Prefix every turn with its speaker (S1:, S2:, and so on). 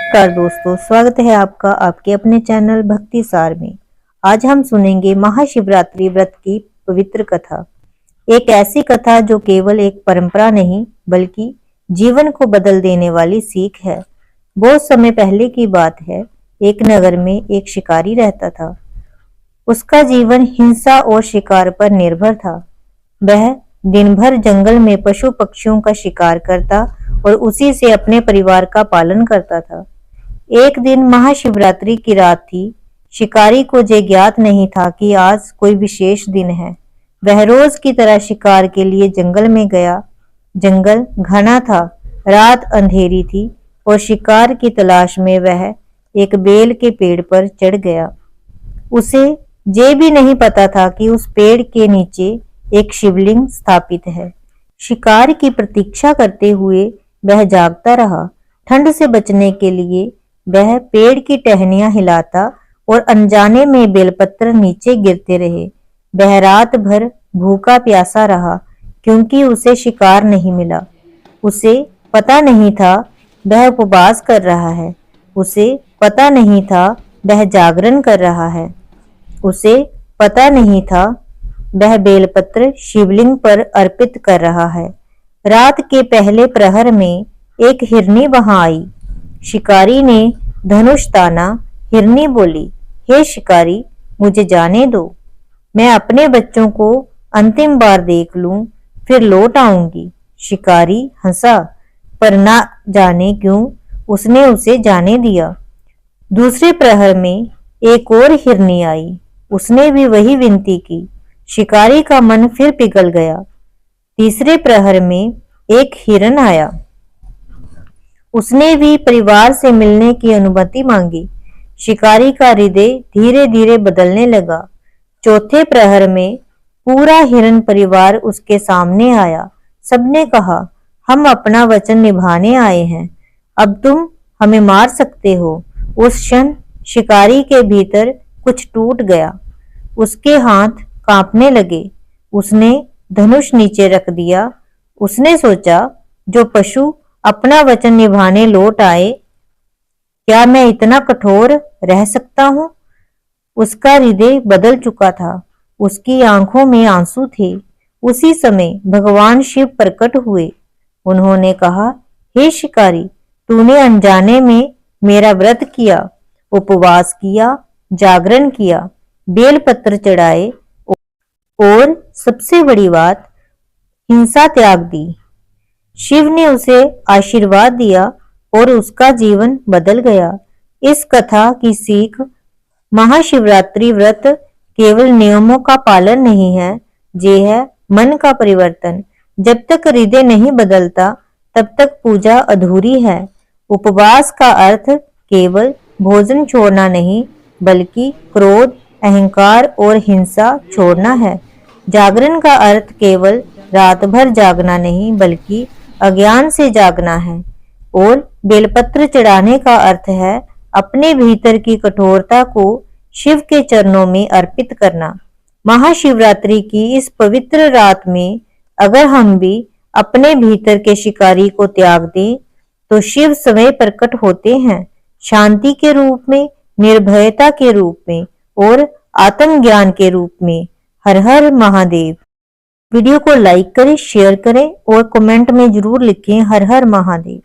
S1: नमस्कार दोस्तों, स्वागत है आपका आपके अपने चैनल भक्ति सार में। आज हम सुनेंगे महाशिवरात्रि व्रत की पवित्र कथा। एक ऐसी कथा जो केवल एक परंपरा नहीं बल्कि जीवन को बदल देने वाली सीख है। बहुत समय पहले की बात है। एक नगर में एक शिकारी रहता था। उसका जीवन हिंसा और शिकार पर निर्भर था। वह दिन भर जंगल में पशु पक्षियों का शिकार करता और उसी से अपने परिवार का पालन करता था। एक दिन महाशिवरात्रि की रात थी। शिकारी को ये ज्ञात नहीं था कि आज कोई विशेष दिन है। वह रोज की तरह शिकार के लिए जंगल में गया। जंगल घना था, रात अंधेरी थी और शिकार की तलाश में वह एक बेल के पेड़ पर चढ़ गया। उसे ये भी नहीं पता था कि उस पेड़ के नीचे एक शिवलिंग स्थापित है। शिकार की प्रतीक्षा करते हुए वह जागता रहा। ठंड से बचने के लिए वह पेड़ की टहनियां हिलाता और अनजाने में बेलपत्र नीचे गिरते रहे। वह रात भर भूखा प्यासा रहा क्योंकि उसे शिकार नहीं मिला। उसे पता नहीं था वह उपवास कर रहा है। उसे पता नहीं था वह जागरण कर रहा है। उसे पता नहीं था वह बेलपत्र शिवलिंग पर अर्पित कर रहा है। रात के पहले प्रहर में एक हिरनी वहां आई। शिकारी ने धनुष ताना। हिरनी बोली, हे शिकारी, मुझे जाने दो। मैं अपने बच्चों को अंतिम बार देख लूं, फिर लौट आऊंगी। शिकारी हंसा, पर ना जाने क्यों उसने उसे जाने दिया। दूसरे प्रहर में एक और हिरनी आई। उसने भी वही विनती की। शिकारी का मन फिर पिघल गया। तीसरे प्रहर में एक हिरन आया। उसने भी परिवार से मिलने की अनुमति मांगी। शिकारी का हृदय धीरे धीरे बदलने लगा। चौथे प्रहर में पूरा हिरन परिवार उसके सामने आया। सबने कहा, हम अपना वचन निभाने आए हैं, अब तुम हमें मार सकते हो। उस क्षण शिकारी के भीतर कुछ टूट गया। उसके हाथ कांपने लगे। उसने धनुष नीचे रख दिया। उसने सोचा, जो पशु अपना वचन निभाने लौट आए, क्या मैं इतना कठोर रह सकता हूं? उसका हृदय बदल चुका था। उसकी आंखों में आंसू थे। उसी समय भगवान शिव प्रकट हुए। उन्होंने कहा, हे शिकारी, तूने अनजाने में मेरा व्रत किया, उपवास किया, जागरण किया, बेलपत्र चढ़ाए और सबसे बड़ी बात, हिंसा त्याग दी। शिव ने उसे आशीर्वाद दिया और उसका जीवन बदल गया। इस कथा की सीख, महाशिवरात्रि व्रत केवल नियमों का पालन नहीं है, ये है मन का परिवर्तन। जब तक हृदय नहीं बदलता तब तक पूजा अधूरी है। उपवास का अर्थ केवल भोजन छोड़ना नहीं बल्कि क्रोध, अहंकार और हिंसा छोड़ना है। जागरण का अर्थ केवल रात भर जागना नहीं बल्कि अज्ञान से जागना है। और बेलपत्र चढ़ाने का अर्थ है अपने भीतर की कठोरता को शिव के चरणों में अर्पित करना। महाशिवरात्रि की इस पवित्र रात में अगर हम भी अपने भीतर के शिकारी को त्याग दें तो शिव स्वयं प्रकट होते हैं, शांति के रूप में, निर्भयता के रूप में और आत्मज्ञान के रूप में। हर हर महादेव। वीडियो को लाइक करें, शेयर करें और कमेंट में जरूर लिखें हर हर महादेव।